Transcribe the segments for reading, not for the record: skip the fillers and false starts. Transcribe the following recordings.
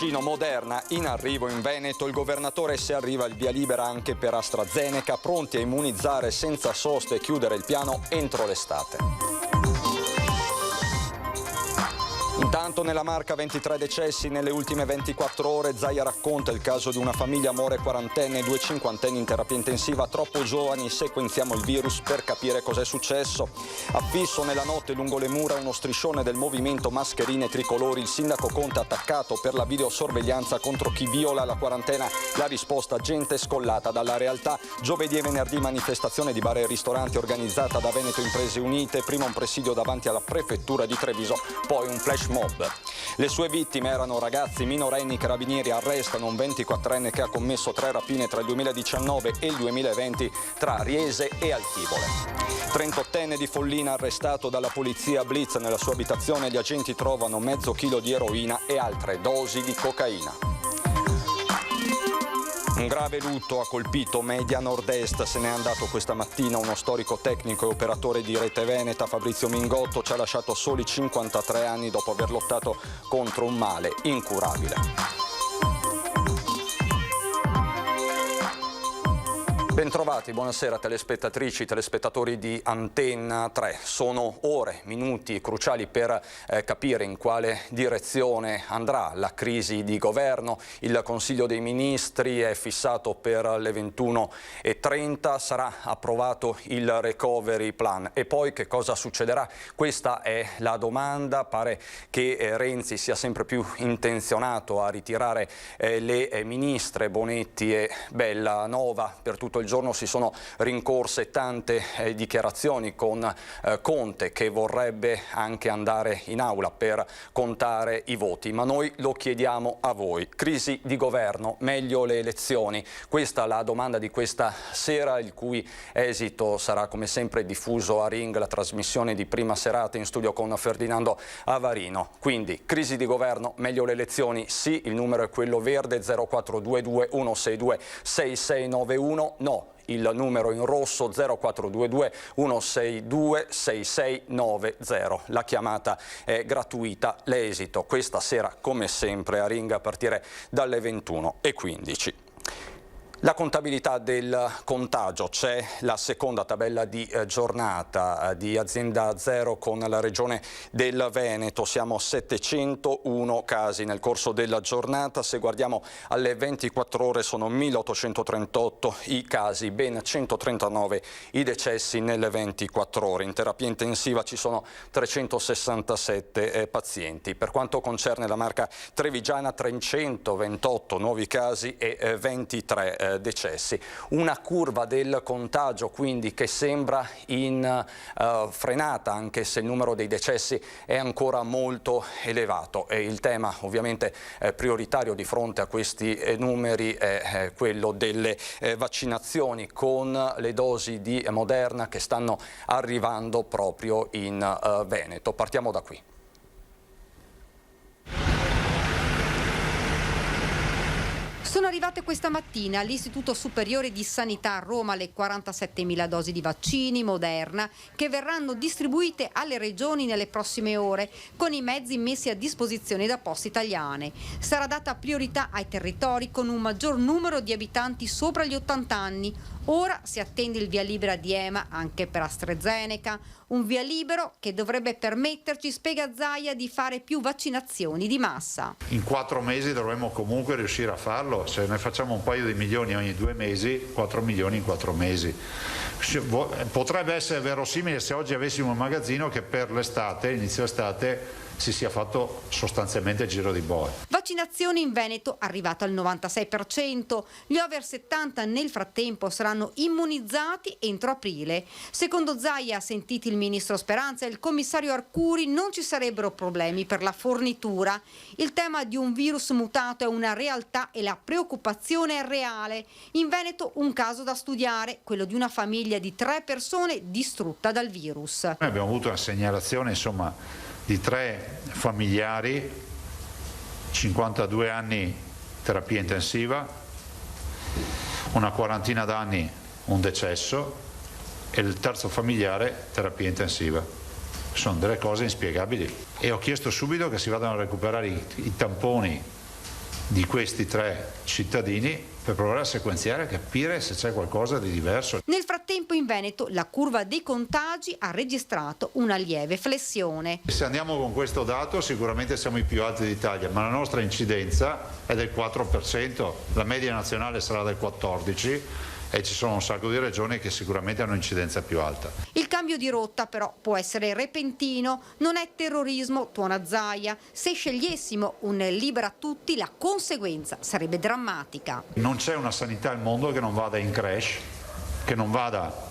Vaccino Moderna in arrivo in Veneto, il governatore se arriva il via libera anche per AstraZeneca, pronti a immunizzare senza sosta e chiudere il piano entro l'estate. Intanto nella Marca 23 decessi nelle ultime 24 ore, Zaia racconta il caso di una famiglia more quarantenne e 2 cinquantenni in terapia intensiva, troppo giovani, sequenziamo il virus per capire cos'è successo. Affisso nella notte lungo le mura uno striscione del movimento Mascherine Tricolori, il sindaco Conte attaccato per la videosorveglianza contro chi viola la quarantena, la risposta gente scollata dalla realtà. Giovedì e venerdì manifestazione di bar e ristoranti organizzata da Veneto Imprese Unite, prima un presidio davanti alla prefettura di Treviso, poi un flash mob. Le sue vittime erano ragazzi minorenni. Carabinieri arrestano un 24enne che ha commesso 3 rapine tra il 2019 e il 2020 tra Riese e Altivole. 38enne di Follina arrestato dalla polizia blitz nella sua abitazione, gli agenti trovano mezzo chilo di eroina e altre dosi di cocaina. Un grave lutto ha colpito Media Nord-Est, se n'è andato questa mattina uno storico tecnico e operatore di Rete Veneta, Fabrizio Mingotto, ci ha lasciato soli 53 anni dopo aver lottato contro un male incurabile. Bentrovati, buonasera telespettatrici, telespettatori di Antenna 3. Sono ore, minuti cruciali per capire in quale direzione andrà la crisi di governo. Il Consiglio dei Ministri è fissato per le 21:30, sarà approvato il Recovery Plan. E poi che cosa succederà? Questa è la domanda. Pare che Renzi sia sempre più intenzionato a ritirare le ministre Bonetti e Bellanova. Per tutto il giorno si sono rincorse tante dichiarazioni con Conte che vorrebbe anche andare in aula per contare i voti, ma noi lo chiediamo a voi. Crisi di governo, meglio le elezioni? Questa è la domanda di questa sera, il cui esito sarà come sempre diffuso a Ring, la trasmissione di prima serata in studio con Ferdinando Avarino. Quindi crisi di governo, meglio le elezioni? Sì, il numero è quello verde 0422 162 6691, no. Il numero in rosso 0422 162 6690. La chiamata è gratuita, l'esito questa sera come sempre a Ring a partire dalle 21:15. La contabilità del contagio, c'è la seconda tabella di giornata di Azienda Zero con la regione del Veneto, siamo a 701 casi nel corso della giornata, se guardiamo alle 24 ore sono 1838 i casi, ben 139 i decessi nelle 24 ore, in terapia intensiva ci sono 367 pazienti. Per quanto concerne la Marca trevigiana 328 nuovi casi e 23 decessi. Una curva del contagio quindi che sembra in frenata, anche se il numero dei decessi è ancora molto elevato, e il tema ovviamente prioritario di fronte a questi numeri è quello delle vaccinazioni, con le dosi di Moderna che stanno arrivando proprio in Veneto. Partiamo da qui. Sono arrivate questa mattina all'Istituto Superiore di Sanità a Roma le 47.000 dosi di vaccini Moderna che verranno distribuite alle regioni nelle prossime ore con i mezzi messi a disposizione da Poste Italiane. Sarà data priorità ai territori con un maggior numero di abitanti sopra gli 80 anni. Ora si attende il via libera di EMA anche per AstraZeneca, un via libero che dovrebbe permetterci, spiega Zaia, di fare più vaccinazioni di massa. In 4 mesi dovremmo comunque riuscire a farlo, se ne facciamo un paio di milioni ogni 2 mesi, 4 milioni in 4 mesi. Potrebbe essere verosimile se oggi avessimo un magazzino che per l'estate, inizio estate, si sia fatto sostanzialmente il giro di boa. Vaccinazione in Veneto arrivato al 96%, gli over 70 nel frattempo saranno immunizzati entro aprile. Secondo Zaia, sentiti il ministro Speranza e il commissario Arcuri, non ci sarebbero problemi per la fornitura. Il tema di un virus mutato è una realtà e la preoccupazione è reale. In Veneto un caso da studiare, quello di una famiglia di 3 persone distrutta dal virus. Noi abbiamo avuto una segnalazione, insomma, di 3 familiari, 52 anni terapia intensiva, una quarantina d'anni un decesso e il terzo familiare terapia intensiva. Sono delle cose inspiegabili e ho chiesto subito che si vadano a recuperare i tamponi di questi 3 cittadini per provare a sequenziare e capire se c'è qualcosa di diverso. Nel frattempo in Veneto la curva dei contagi ha registrato una lieve flessione. Se andiamo con questo dato sicuramente siamo i più alti d'Italia, ma la nostra incidenza è del 4%, la media nazionale sarà del 14%. E ci sono un sacco di regioni che sicuramente hanno incidenza più alta. Il cambio di rotta però può essere repentino, non è terrorismo, tuona Zaia. Se scegliessimo un libera tutti, la conseguenza sarebbe drammatica. Non c'è una sanità al mondo che non vada in crash, che non vada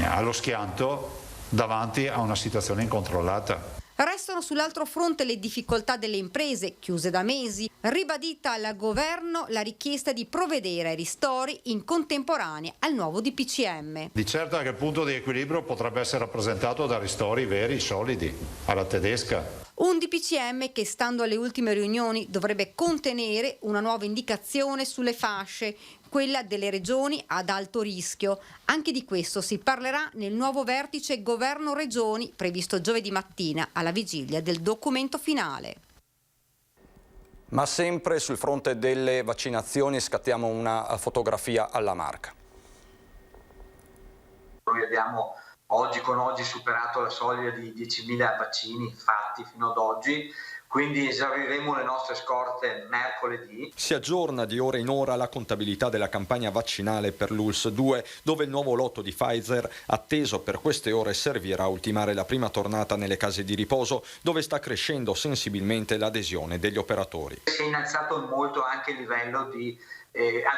allo schianto davanti a una situazione incontrollata. Restano sull'altro fronte le difficoltà delle imprese, chiuse da mesi, ribadita al governo la richiesta di provvedere ai ristori in contemporanea al nuovo DPCM. Di certo anche il punto di equilibrio potrebbe essere rappresentato da ristori veri, solidi, alla tedesca. Un DPCM che, stando alle ultime riunioni, dovrebbe contenere una nuova indicazione sulle fasce, quella delle regioni ad alto rischio. Anche di questo si parlerà nel nuovo vertice governo-regioni previsto giovedì mattina alla vigilia del documento finale. Ma sempre sul fronte delle vaccinazioni scattiamo una fotografia alla Marca. Noi abbiamo oggi superato la soglia di 10.000 vaccini fatti fino ad oggi, quindi esauriremo le nostre scorte mercoledì. Si aggiorna di ora in ora la contabilità della campagna vaccinale per l'ULSS 2, dove il nuovo lotto di Pfizer, atteso per queste ore, servirà a ultimare la prima tornata nelle case di riposo, dove sta crescendo sensibilmente l'adesione degli operatori. Si è innalzato molto anche il livello di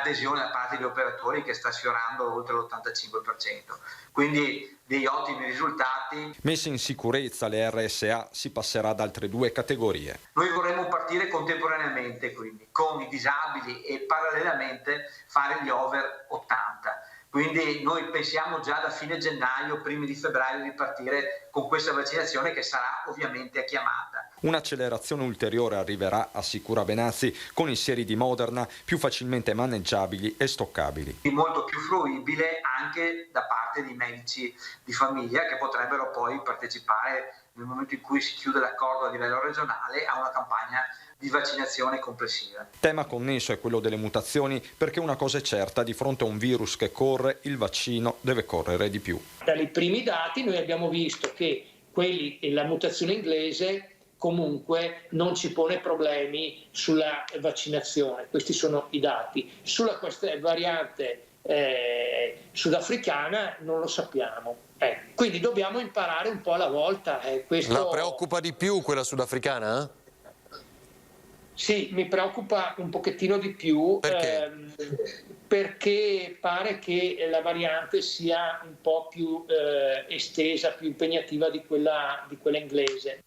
adesione da parte degli operatori, che sta sfiorando oltre l'85%, quindi degli ottimi risultati. Messe in sicurezza le RSA, si passerà ad altre 2 categorie. Noi vorremmo partire contemporaneamente, quindi con i disabili, e parallelamente fare gli over 80. Quindi noi pensiamo già da fine gennaio, primi di febbraio, di partire con questa vaccinazione, che sarà ovviamente a chiamata. Un'accelerazione ulteriore arriverà, assicura Benazzi, con i sieri di Moderna più facilmente maneggiabili e stoccabili. Molto più fruibile anche da parte di medici di famiglia, che potrebbero poi partecipare, nel momento in cui si chiude l'accordo a livello regionale, a una campagna di vaccinazione complessiva. Tema connesso è quello delle mutazioni, perché una cosa è certa: di fronte a un virus che corre, il vaccino deve correre di più. Dai primi dati noi abbiamo visto che la mutazione inglese comunque non ci pone problemi sulla vaccinazione, questi sono i dati. Sulla questa variante sudafricana non lo sappiamo. Quindi dobbiamo imparare un po' alla volta. La preoccupa di più quella sudafricana? Sì, mi preoccupa un pochettino di più. Perché? Perché pare che la variante sia un po' più estesa, più impegnativa di quella inglese.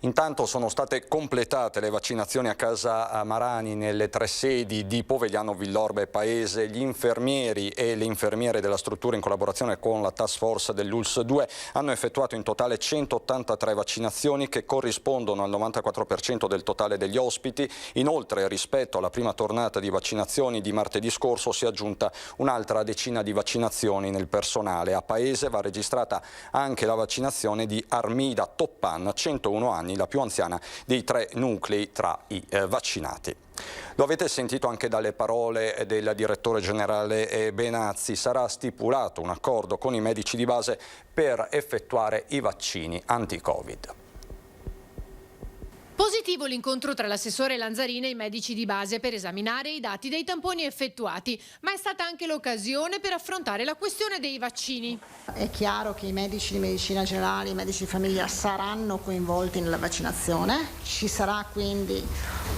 Intanto sono state completate le vaccinazioni a casa Marani nelle 3 sedi di Povegliano, Villorba e Paese. Gli infermieri e le infermiere della struttura, in collaborazione con la task force dell'ULSS 2, hanno effettuato in totale 183 vaccinazioni, che corrispondono al 94% del totale degli ospiti. Inoltre, rispetto alla prima tornata di vaccinazioni di martedì scorso, si è aggiunta un'altra decina di vaccinazioni nel personale. A Paese va registrata anche la vaccinazione di Armida Toppan, 101 anni, la più anziana dei 3 nuclei tra i vaccinati. Lo avete sentito anche dalle parole del direttore generale Benazzi: sarà stipulato un accordo con i medici di base per effettuare i vaccini anti-Covid. Positivo l'incontro tra l'assessore Lanzarin e i medici di base per esaminare i dati dei tamponi effettuati, ma è stata anche l'occasione per affrontare la questione dei vaccini. È chiaro che i medici di medicina generale, i medici di famiglia saranno coinvolti nella vaccinazione, ci sarà quindi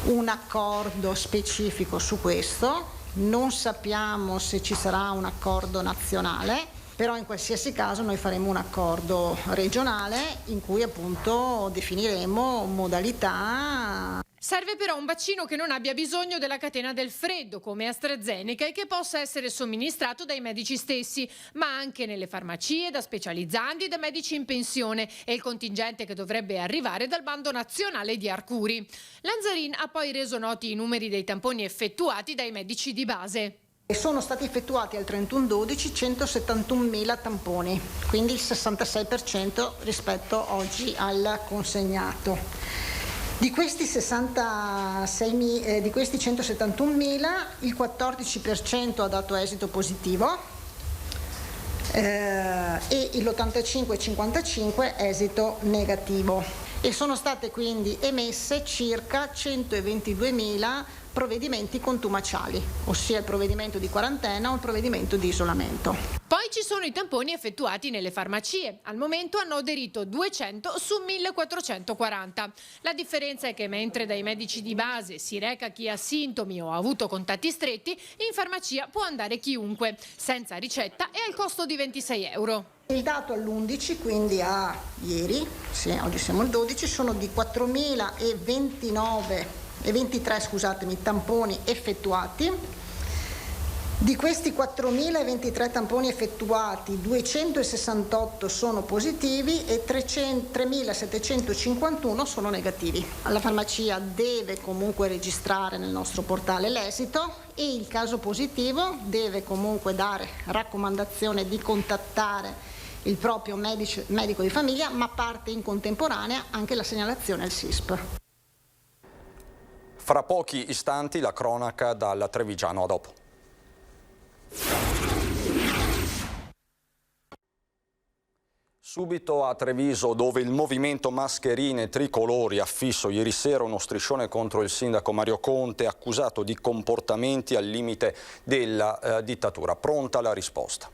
un accordo specifico su questo, non sappiamo se ci sarà un accordo nazionale. Però in qualsiasi caso noi faremo un accordo regionale in cui appunto definiremo modalità. Serve però un vaccino che non abbia bisogno della catena del freddo come AstraZeneca e che possa essere somministrato dai medici stessi, ma anche nelle farmacie, da specializzandi e da medici in pensione, e il contingente che dovrebbe arrivare dal bando nazionale di Arcuri. Lanzarin ha poi reso noti i numeri dei tamponi effettuati dai medici di base. Sono stati effettuati al 31/12 171.000 tamponi, quindi il 66% rispetto oggi al consegnato. Di questi 171.000, il 14% ha dato esito positivo e l'85-55 esito negativo. E sono state quindi emesse circa 122.000 provvedimenti contumaciali, ossia il provvedimento di quarantena o il provvedimento di isolamento. Poi ci sono i tamponi effettuati nelle farmacie. Al momento hanno aderito 200 su 1440. La differenza è che mentre dai medici di base si reca chi ha sintomi o ha avuto contatti stretti, in farmacia può andare chiunque, senza ricetta e al costo di 26 euro. Il dato all'11, quindi a ieri, sì, oggi siamo al 12, sono di 4.023 tamponi effettuati. Di questi 4.023 tamponi effettuati, 268 sono positivi e 3.751 sono negativi. La farmacia deve comunque registrare nel nostro portale l'esito e il caso positivo deve comunque dare raccomandazione di contattare il proprio medico di famiglia, ma parte in contemporanea anche la segnalazione al SISP. Fra pochi istanti la cronaca dal Trevigiano, a dopo. Subito a Treviso, dove il movimento Mascherine Tricolori ha affisso ieri sera uno striscione contro il sindaco Mario Conte, accusato di comportamenti al limite della dittatura. Pronta la risposta.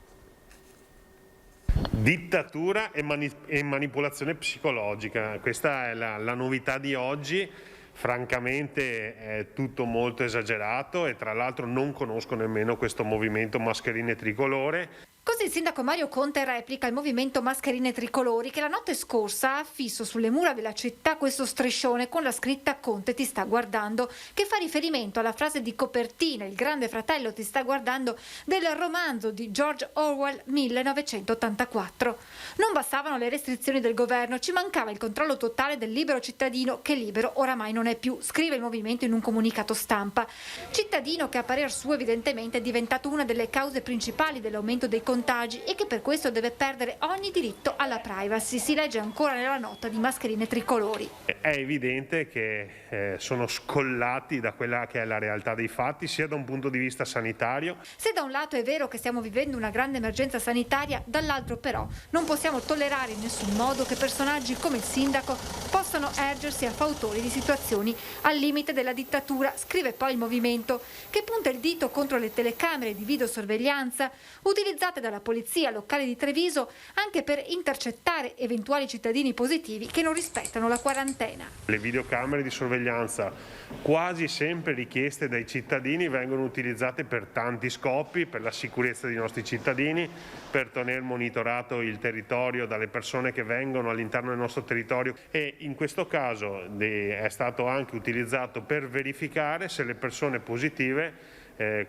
Dittatura e manipolazione psicologica, questa è la novità di oggi. Francamente è tutto molto esagerato e tra l'altro non conosco nemmeno questo movimento Mascherine Tricolore. Così il sindaco Mario Conte replica il movimento Mascherine Tricolori, che la notte scorsa ha affisso sulle mura della città questo striscione con la scritta "Conte ti sta guardando", che fa riferimento alla frase di copertina "Il grande fratello ti sta guardando" del romanzo di George Orwell 1984. Non bastavano le restrizioni del governo, ci mancava il controllo totale del libero cittadino, che libero oramai non è più, scrive il movimento in un comunicato stampa. Cittadino che a parer suo evidentemente è diventato una delle cause principali dell'aumento dei contagi e che per questo deve perdere ogni diritto alla privacy, si legge ancora nella nota di Mascherine Tricolori. È evidente che sono scollati da quella che è la realtà dei fatti, sia da un punto di vista sanitario. Se da un lato è vero che stiamo vivendo una grande emergenza sanitaria, dall'altro però non possiamo tollerare in nessun modo che personaggi come il sindaco possano ergersi a fautori di situazioni al limite della dittatura, scrive poi il movimento, che punta il dito contro le telecamere di videosorveglianza utilizzate dalla polizia locale di Treviso anche per intercettare eventuali cittadini positivi che non rispettano la quarantena. Le videocamere di sorveglianza, quasi sempre richieste dai cittadini, vengono utilizzate per tanti scopi: per la sicurezza dei nostri cittadini, per tenere monitorato il territorio dalle persone che vengono all'interno del nostro territorio, e in questo caso è stato anche utilizzato per verificare se le persone positive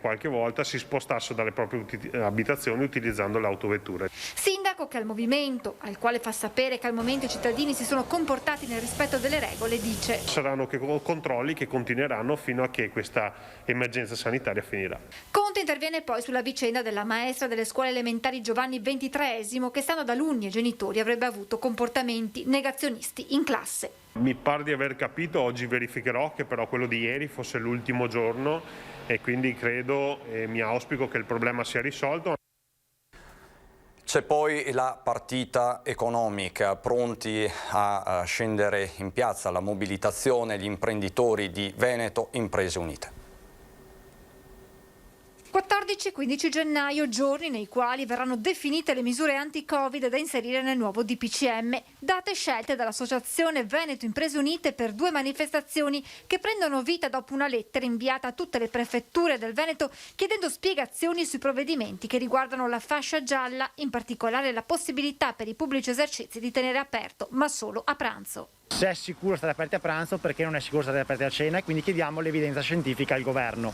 qualche volta si spostassero dalle proprie abitazioni utilizzando l'autovettura. Sindaco che al movimento, al quale fa sapere che al momento i cittadini si sono comportati nel rispetto delle regole, dice: saranno controlli che continueranno fino a che questa emergenza sanitaria finirà. Conte interviene poi sulla vicenda della maestra delle scuole elementari Giovanni XXIII che, stando ad alunni e genitori, avrebbe avuto comportamenti negazionisti in classe. Mi pare di aver capito, oggi verificherò, che però quello di ieri fosse l'ultimo giorno e quindi credo e mi auspico che il problema sia risolto. C'è poi la partita economica, pronti a scendere in piazza, la mobilitazione, gli imprenditori di Veneto, Imprese Unite. 14 e 15 gennaio, giorni nei quali verranno definite le misure anti-Covid da inserire nel nuovo DPCM, date scelte dall'Associazione Veneto Imprese Unite per due manifestazioni che prendono vita dopo una lettera inviata a tutte le prefetture del Veneto chiedendo spiegazioni sui provvedimenti che riguardano la fascia gialla, in particolare la possibilità per i pubblici esercizi di tenere aperto, ma solo a pranzo. Se è sicuro stare aperti a pranzo, perché non è sicuro stare aperti a cena, e quindi chiediamo l'evidenza scientifica al governo.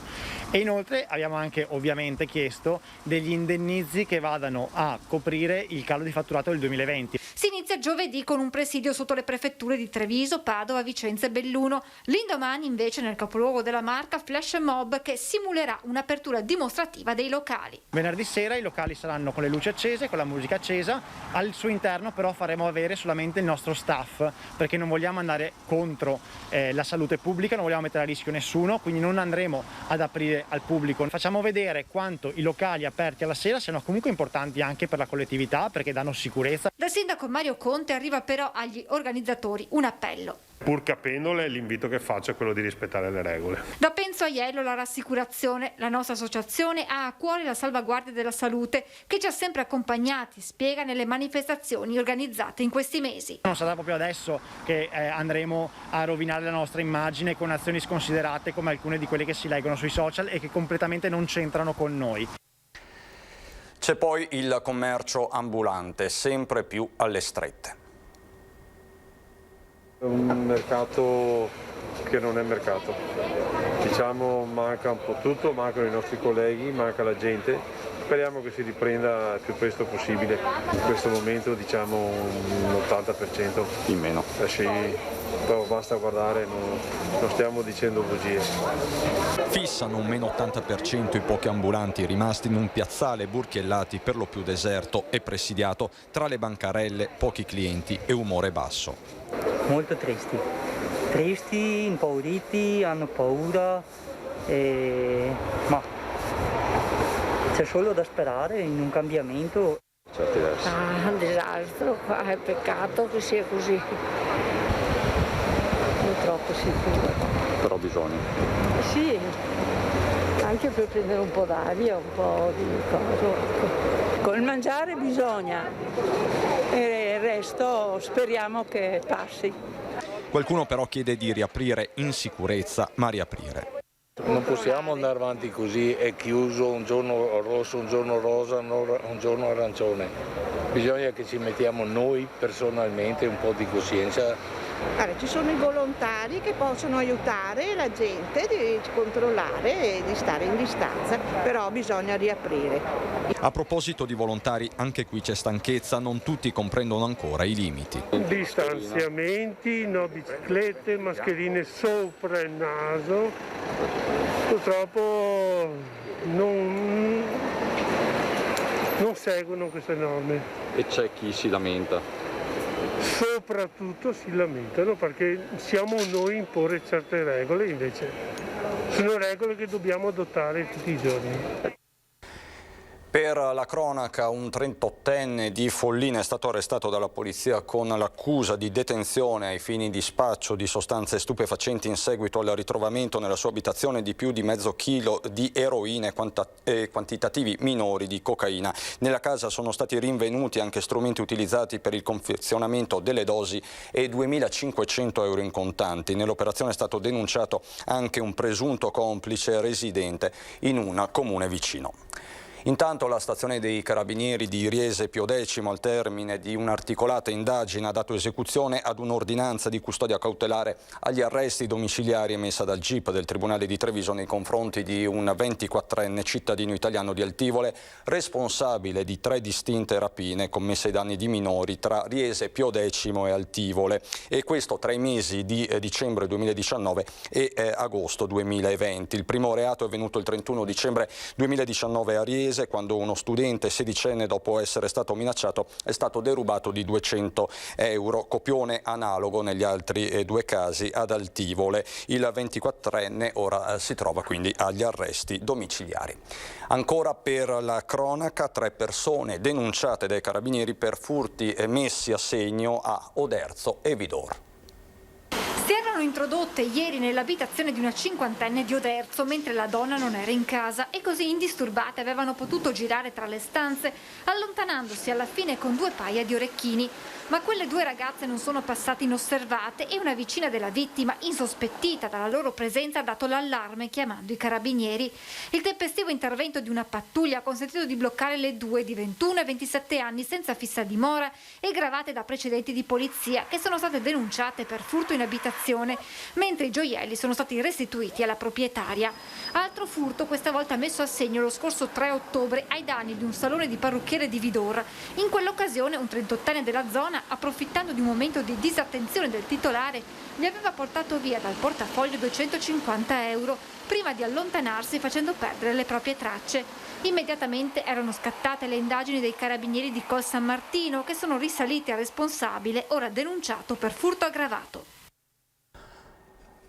E inoltre abbiamo anche ovviamente chiesto degli indennizi che vadano a coprire il calo di fatturato del 2020. Si inizia giovedì con un presidio sotto le prefetture di Treviso, Padova, Vicenza e Belluno. L'indomani invece nel capoluogo della Marca flash mob che simulerà un'apertura dimostrativa dei locali. Venerdì sera i locali saranno con le luci accese, con la musica accesa, al suo interno però faremo avere solamente il nostro staff, perché non non vogliamo andare contro la salute pubblica, non vogliamo mettere a rischio nessuno, quindi non andremo ad aprire al pubblico. Facciamo vedere quanto i locali aperti alla sera siano comunque importanti anche per la collettività, perché danno sicurezza. Dal sindaco Mario Conte arriva però agli organizzatori un appello. Pur capendole, l'invito che faccio è quello di rispettare le regole. Da Penso Aiello la rassicurazione, la nostra associazione ha a cuore la salvaguardia della salute che ci ha sempre accompagnati, spiega, nelle manifestazioni organizzate in questi mesi. Non sarà proprio adesso che andremo a rovinare la nostra immagine con azioni sconsiderate come alcune di quelle che si leggono sui social e che completamente non c'entrano con noi. C'è poi il commercio ambulante, sempre più alle strette. Un mercato che non è mercato, diciamo manca un po' tutto, mancano i nostri colleghi, manca la gente, speriamo che si riprenda il più presto possibile, in questo momento diciamo un 80% in meno. Sì, però basta guardare, non stiamo dicendo bugie. Fissano un meno 80% i pochi ambulanti rimasti in un piazzale burchiellati per lo più deserto e presidiato tra le bancarelle, pochi clienti e umore basso. Molto tristi, impauriti, hanno paura, ma c'è solo da sperare in un cambiamento. Un disastro, è peccato che sia così, purtroppo sicuro. Però bisogna. Sì, anche per prendere un po' d'aria, un po' di cose. Col mangiare bisogna e il resto speriamo che passi. Qualcuno però chiede di riaprire in sicurezza, ma riaprire. Non possiamo andare avanti così, è chiuso un giorno rosso, un giorno rosa, un giorno arancione. Bisogna che ci mettiamo noi personalmente un po' di coscienza. Allora, ci sono i volontari che possono aiutare la gente di controllare e di stare in distanza, però bisogna riaprire. A proposito di volontari, anche qui c'è stanchezza, non tutti comprendono ancora i limiti. Distanziamenti, no biciclette, mascherine sopra il naso, purtroppo non seguono queste norme. E c'è chi si lamenta. Soprattutto si lamentano perché siamo noi a imporre certe regole, invece sono regole che dobbiamo adottare tutti i giorni. Per la cronaca, un 38enne di Follina è stato arrestato dalla polizia con l'accusa di detenzione ai fini di spaccio di sostanze stupefacenti in seguito al ritrovamento nella sua abitazione di più di mezzo chilo di eroina e quantitativi minori di cocaina. Nella casa sono stati rinvenuti anche strumenti utilizzati per il confezionamento delle dosi e 2.500 euro in contanti. Nell'operazione è stato denunciato anche un presunto complice residente in un comune vicino. Intanto la stazione dei Carabinieri di Riese Pio X, al termine di un'articolata indagine, ha dato esecuzione ad un'ordinanza di custodia cautelare agli arresti domiciliari emessa dal GIP del Tribunale di Treviso nei confronti di un 24enne cittadino italiano di Altivole, responsabile di 3 distinte rapine commesse ai danni di minori tra Riese Pio X e Altivole, e questo tra i mesi di dicembre 2019 e agosto 2020. Il primo reato è avvenuto il 31 dicembre 2019 a Riese, quando uno studente sedicenne, dopo essere stato minacciato, è stato derubato di 200 euro, copione analogo negli altri 2 casi ad Altivole. Il 24enne ora si trova quindi agli arresti domiciliari. Ancora per la cronaca, 3 persone denunciate dai Carabinieri per furti messi a segno a Oderzo e Vidor. Si erano introdotte ieri nell'abitazione di una 50enne di Oderzo mentre la donna non era in casa e così indisturbate avevano potuto girare tra le stanze, allontanandosi alla fine con 2 paia di orecchini. Ma quelle 2 ragazze non sono passate inosservate e una vicina della vittima, insospettita dalla loro presenza, ha dato l'allarme chiamando i Carabinieri. Il tempestivo intervento di una pattuglia ha consentito di bloccare le 2 di 21 e 27 anni senza fissa dimora e gravate da precedenti di polizia che sono state denunciate per furto in abitazione, mentre i gioielli sono stati restituiti alla proprietaria. Altro furto, questa volta messo a segno lo scorso 3 ottobre ai danni di un salone di parrucchiere di Vidor. In quell'occasione un 38enne della zona, approfittando di un momento di disattenzione del titolare, gli aveva portato via dal portafoglio 250 euro prima di allontanarsi facendo perdere le proprie tracce. Immediatamente erano scattate le indagini dei carabinieri di Col San Martino, che sono risaliti al responsabile, ora denunciato per furto aggravato.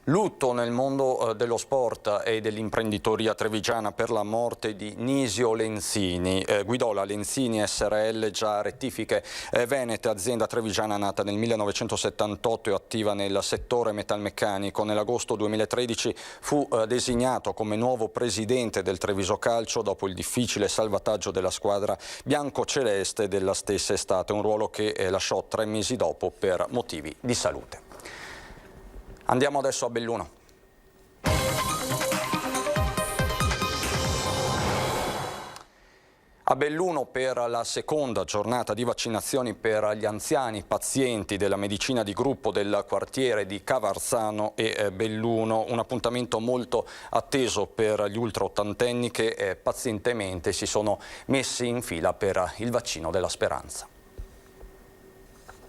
Lutto nel mondo dello sport e dell'imprenditoria trevigiana per la morte di Nisio Lenzini. Guidò la Lenzini SRL, già rettifiche venete, azienda trevigiana nata nel 1978 e attiva nel settore metalmeccanico. Nell'agosto 2013 fu designato come nuovo presidente del Treviso Calcio dopo il difficile salvataggio della squadra biancoceleste della stessa estate, un ruolo che lasciò 3 mesi dopo per motivi di salute. Andiamo adesso a Belluno. A Belluno per la seconda giornata di vaccinazioni per gli anziani pazienti della medicina di gruppo del quartiere di Cavarzano e Belluno, un appuntamento molto atteso per gli ultraottantenni che pazientemente si sono messi in fila per il vaccino della speranza.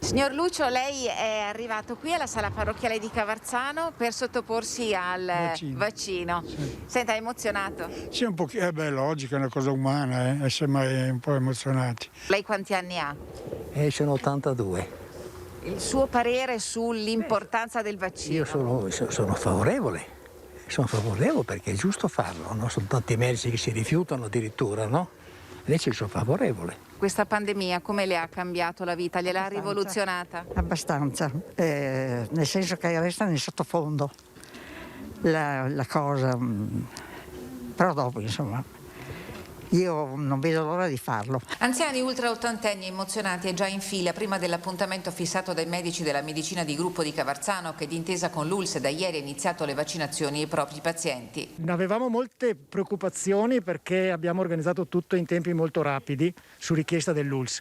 Signor Lucio, lei è arrivato qui alla sala parrocchiale di Cavarzano per sottoporsi al vaccino. Sì. Senta, è emozionato? Sì, un po', logico, è una cosa umana, essere mai un po' emozionati. Lei quanti anni ha? Sono 82. Il suo parere sull'importanza del vaccino? Io sono favorevole. Sono favorevole perché è giusto farlo, no? Sono tanti medici che si rifiutano addirittura, no? Invece sono favorevole. Questa pandemia come le ha cambiato la vita? Gliel'ha rivoluzionata? Abbastanza, nel senso che resta nel sottofondo la cosa, però dopo insomma io non vedo l'ora di farlo. Anziani ultraottantenni emozionati e già in fila prima dell'appuntamento fissato dai medici della medicina di gruppo di Cavarzano, che d'intesa con l'ULSS da ieri ha iniziato le vaccinazioni ai propri pazienti. Avevamo molte preoccupazioni perché abbiamo organizzato tutto in tempi molto rapidi su richiesta dell'ULSS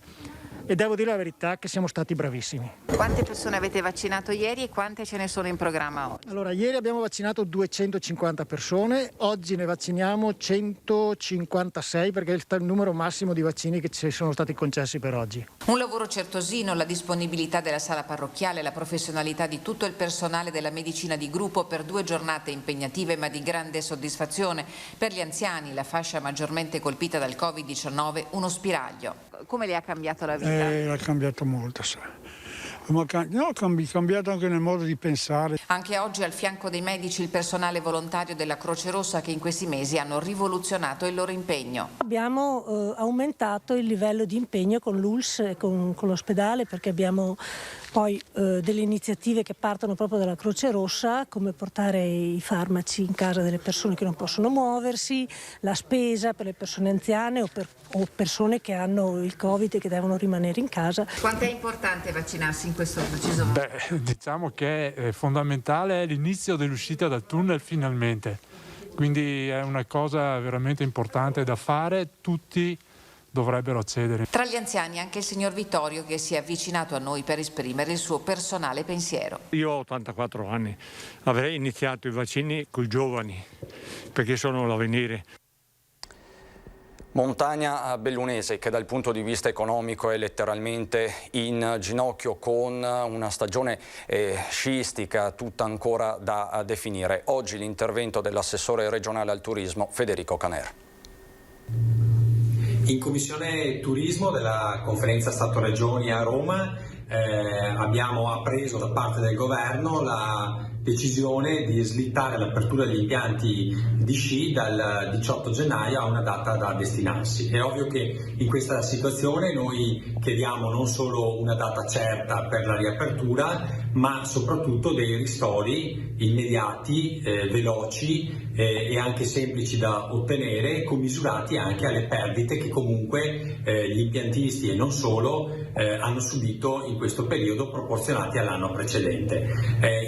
e devo dire la verità che siamo stati bravissimi. Quante persone avete vaccinato ieri e quante ce ne sono in programma oggi? Allora, ieri abbiamo vaccinato 250 persone, oggi ne vacciniamo 156 perché è il numero massimo di vaccini che ci sono stati concessi per oggi. Un lavoro certosino, la disponibilità della sala parrocchiale, la professionalità di tutto il personale della medicina di gruppo per 2 giornate impegnative ma di grande soddisfazione. Per gli anziani, la fascia maggiormente colpita dal Covid-19, uno spiraglio. Come le ha cambiato la vita? Ha cambiato molto, sa. Ma cambiato anche nel modo di pensare. Anche oggi al fianco dei medici il personale volontario della Croce Rossa che in questi mesi hanno rivoluzionato il loro impegno. Abbiamo aumentato il livello di impegno con l'ULSS e con l'ospedale perché abbiamo poi delle iniziative che partono proprio dalla Croce Rossa, come portare i farmaci in casa delle persone che non possono muoversi, la spesa per le persone anziane o persone che hanno il Covid e che devono rimanere in casa. Quanto è importante vaccinarsi in questo preciso momento? Diciamo che è fondamentale l'inizio dell'uscita dal tunnel finalmente, quindi è una cosa veramente importante da fare, tutti dovrebbero accedere. Tra gli anziani anche il signor Vittorio che si è avvicinato a noi per esprimere il suo personale pensiero. Io ho 84 anni, avrei iniziato i vaccini con i giovani perché sono l'avvenire. Montagna bellunese che dal punto di vista economico è letteralmente in ginocchio con una stagione sciistica tutta ancora da definire. Oggi l'intervento dell'assessore regionale al turismo Federico Caner. In Commissione Turismo della Conferenza Stato-Regioni a Roma abbiamo appreso da parte del Governo la decisione di slittare l'apertura degli impianti di sci dal 18 gennaio a una data da destinarsi. È ovvio che in questa situazione noi chiediamo non solo una data certa per la riapertura, ma soprattutto dei ristori immediati, veloci e anche semplici da ottenere, commisurati anche alle perdite che comunque gli impiantisti e non solo hanno subito in questo periodo proporzionati all'anno precedente.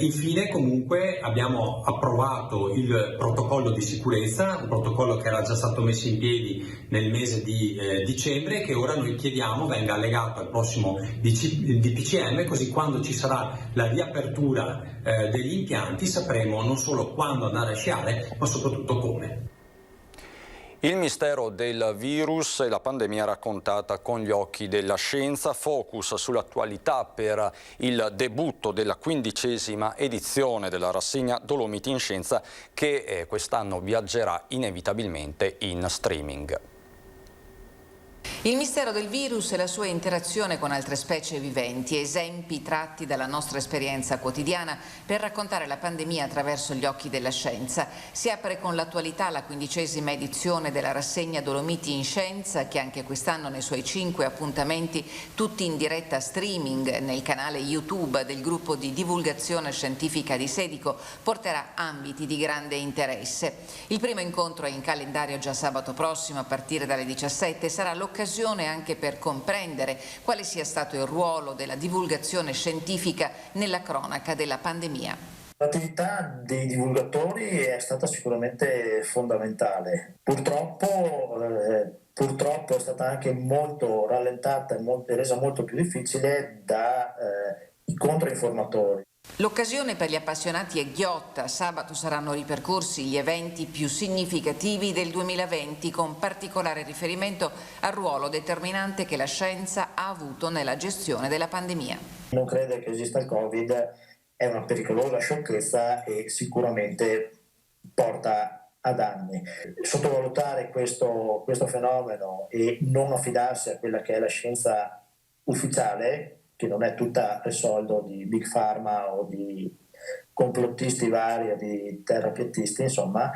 Infine comunque abbiamo approvato il protocollo di sicurezza, un protocollo che era già stato messo in piedi nel mese di dicembre, che ora noi chiediamo venga allegato al prossimo DPCM, così quando ci sarà la riapertura degli impianti sapremo non solo quando andare a sciare ma soprattutto come. Il mistero del virus e la pandemia raccontata con gli occhi della scienza, focus sull'attualità per il debutto della 15ª edizione della rassegna Dolomiti in Scienza che quest'anno viaggerà inevitabilmente in streaming. Il mistero del virus e la sua interazione con altre specie viventi, esempi tratti dalla nostra esperienza quotidiana per raccontare la pandemia attraverso gli occhi della scienza. Si apre con l'attualità la 15ª edizione della rassegna Dolomiti in Scienza, che anche quest'anno nei suoi 5 appuntamenti, tutti in diretta streaming nel canale YouTube del gruppo di divulgazione scientifica di Sedico, porterà ambiti di grande interesse. Il primo incontro è in calendario già sabato prossimo a partire dalle 17, sarà l'occasione anche per comprendere quale sia stato il ruolo della divulgazione scientifica nella cronaca della pandemia. L'attività dei divulgatori è stata sicuramente fondamentale. Purtroppo è stata anche molto rallentata e resa molto più difficile dai controinformatori. L'occasione per gli appassionati è ghiotta. Sabato saranno ripercorsi gli eventi più significativi del 2020 con particolare riferimento al ruolo determinante che la scienza ha avuto nella gestione della pandemia. Non crede che esista il Covid, è una pericolosa sciocchezza e sicuramente porta a danni. Sottovalutare questo fenomeno e non affidarsi a quella che è la scienza ufficiale, che non è tutta il soldo di Big Pharma o di complottisti vari o di terrapiattisti, insomma,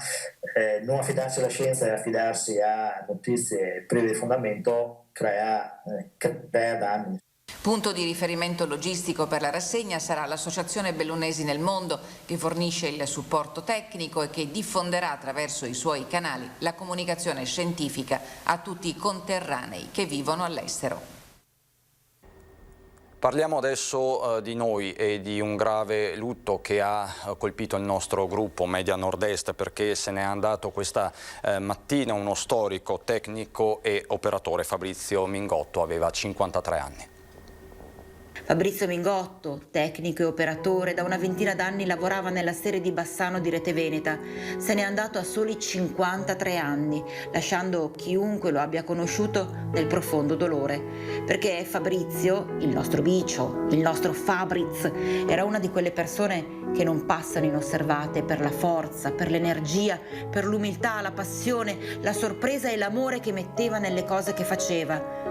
non affidarsi alla scienza e affidarsi a notizie prive di fondamento crea danni. Punto di riferimento logistico per la rassegna sarà l'Associazione Bellunesi nel Mondo, che fornisce il supporto tecnico e che diffonderà attraverso i suoi canali la comunicazione scientifica a tutti i conterranei che vivono all'estero. Parliamo adesso di noi e di un grave lutto che ha colpito il nostro gruppo Media Nord-Est, perché se n'è andato questa mattina uno storico, tecnico e operatore. Fabrizio Mingotto aveva 53 anni. Fabrizio Mingotto, tecnico e operatore, da una ventina d'anni lavorava nella serie di Bassano di Rete Veneta. Se n'è andato a soli 53 anni, lasciando chiunque lo abbia conosciuto nel profondo dolore. Perché Fabrizio, il nostro Bicio, il nostro Fabriz, era una di quelle persone che non passano inosservate per la forza, per l'energia, per l'umiltà, la passione, la sorpresa e l'amore che metteva nelle cose che faceva.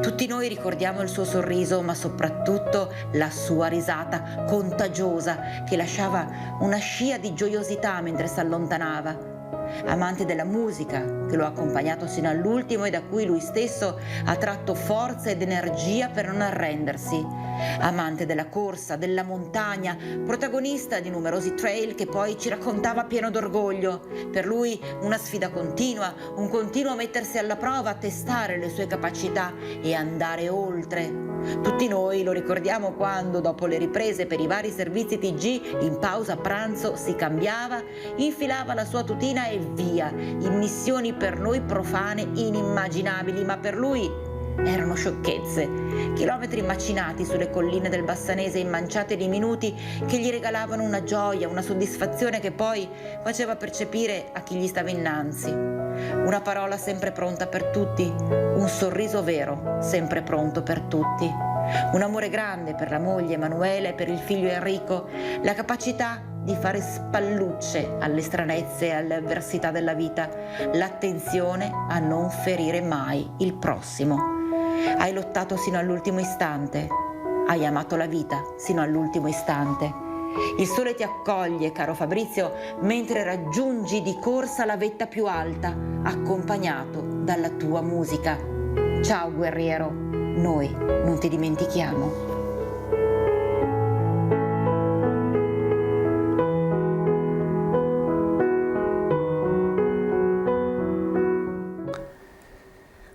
Tutti noi ricordiamo il suo sorriso, ma soprattutto la sua risata contagiosa che lasciava una scia di gioiosità mentre si allontanava. Amante della musica, che lo ha accompagnato sino all'ultimo e da cui lui stesso ha tratto forza ed energia per non arrendersi. Amante della corsa, della montagna, protagonista di numerosi trail che poi ci raccontava pieno d'orgoglio. Per lui una sfida continua, un continuo mettersi alla prova, testare le sue capacità e andare oltre. Tutti noi lo ricordiamo quando, dopo le riprese per i vari servizi TG, in pausa pranzo si cambiava, infilava la sua tutina e via, in missioni per noi profane inimmaginabili, ma per lui erano sciocchezze, chilometri macinati sulle colline del Bassanese immanciate di minuti che gli regalavano una gioia, una soddisfazione che poi faceva percepire a chi gli stava innanzi. Una parola sempre pronta per tutti, un sorriso vero, sempre pronto per tutti. Un amore grande per la moglie Emanuele e per il figlio Enrico, la capacità di fare spallucce alle stranezze e alle avversità della vita, l'attenzione a non ferire mai il prossimo. Hai lottato sino all'ultimo istante, hai amato la vita sino all'ultimo istante. Il sole ti accoglie, caro Fabrizio, mentre raggiungi di corsa la vetta più alta, accompagnato dalla tua musica. Ciao guerriero, noi non ti dimentichiamo.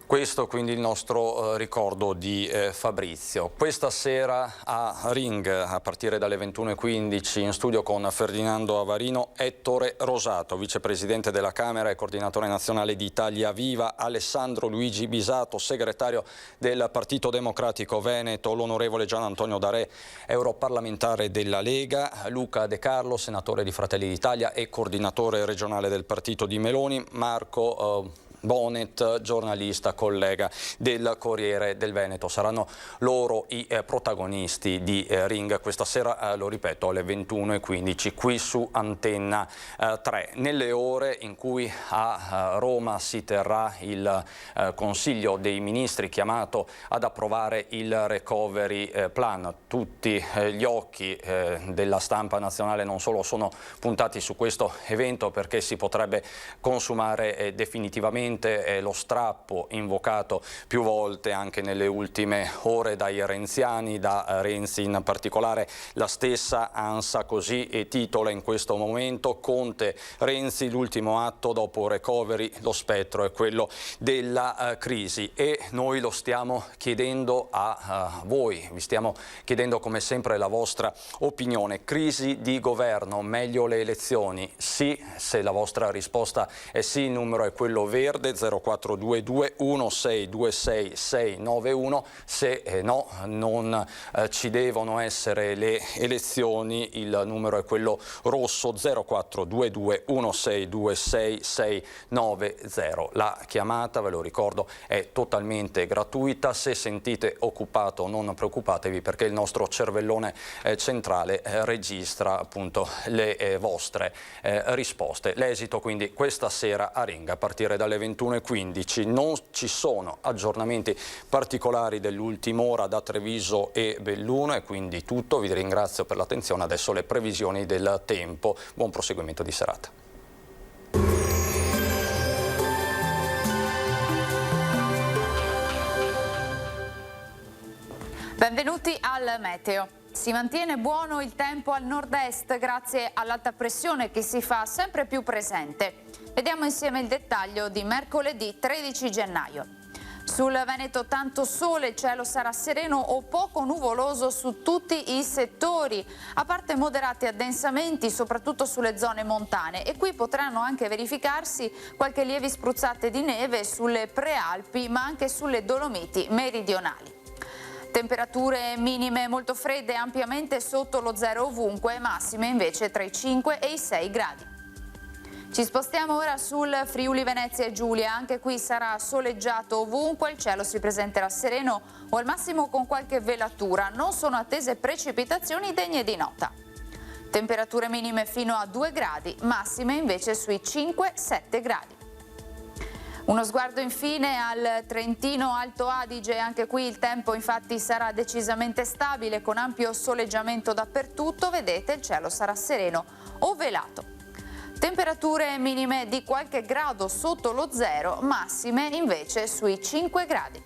Questo quindi il nostro ricordo di Fabrizio. Questa sera a Ring, a partire dalle 21:15, in studio con Ferdinando Avarino, Ettore Rosato, vicepresidente della Camera e coordinatore nazionale di Italia Viva, Alessandro Luigi Bisato, segretario del Partito Democratico Veneto, l'onorevole Gian Antonio D'Arè, europarlamentare della Lega, Luca De Carlo, senatore di Fratelli d'Italia e coordinatore regionale del partito di Meloni, Marco Bonet, giornalista, collega del Corriere del Veneto. Saranno loro i protagonisti di Ring questa sera, lo ripeto, alle 21:15 qui su Antenna 3. Nelle ore in cui a Roma si terrà il Consiglio dei Ministri chiamato ad approvare il Recovery Plan. Tutti gli occhi della stampa nazionale non solo sono puntati su questo evento, perché si potrebbe consumare definitivamente lo strappo invocato più volte anche nelle ultime ore dai renziani, da Renzi in particolare. La stessa ANSA così titola in questo momento: Conte, Renzi, l'ultimo atto dopo recovery, lo spettro è quello della crisi, e noi lo stiamo chiedendo a voi, vi stiamo chiedendo come sempre la vostra opinione. Crisi di governo, meglio le elezioni? Sì, se la vostra risposta è sì, il numero è quello verde, 0422 1626 691, se no non ci devono essere le elezioni, il numero è quello rosso, 0422 1626 690. La chiamata, ve lo ricordo, è totalmente gratuita. Se sentite occupato non preoccupatevi, perché il nostro cervellone centrale registra appunto le vostre risposte. L'esito quindi questa sera a Ring a partire dalle 21:15. Non ci sono aggiornamenti particolari dell'ultima ora da Treviso e Belluno, e quindi tutto. Vi ringrazio per l'attenzione. Adesso le previsioni del tempo. Buon proseguimento di serata. Benvenuti al meteo. Si mantiene buono il tempo al nord-est grazie all'alta pressione che si fa sempre più presente. Vediamo insieme il dettaglio di mercoledì 13 gennaio. Sul Veneto tanto sole, il cielo sarà sereno o poco nuvoloso su tutti i settori, a parte moderati addensamenti soprattutto sulle zone montane, e qui potranno anche verificarsi qualche lievi spruzzate di neve sulle prealpi ma anche sulle Dolomiti meridionali. Temperature minime molto fredde, ampiamente sotto lo zero ovunque, massime invece tra i 5 e i 6 gradi. Ci spostiamo ora sul Friuli Venezia e Giulia, anche qui sarà soleggiato ovunque, il cielo si presenterà sereno o al massimo con qualche velatura, non sono attese precipitazioni degne di nota. Temperature minime fino a 2 gradi, massime invece sui 5-7 gradi. Uno sguardo infine al Trentino Alto Adige, anche qui il tempo infatti sarà decisamente stabile con ampio soleggiamento dappertutto, vedete il cielo sarà sereno o velato. Temperature minime di qualche grado sotto lo zero, massime invece sui 5 gradi.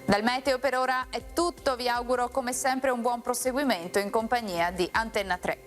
Dal meteo per ora è tutto, vi auguro come sempre un buon proseguimento in compagnia di Antenna 3.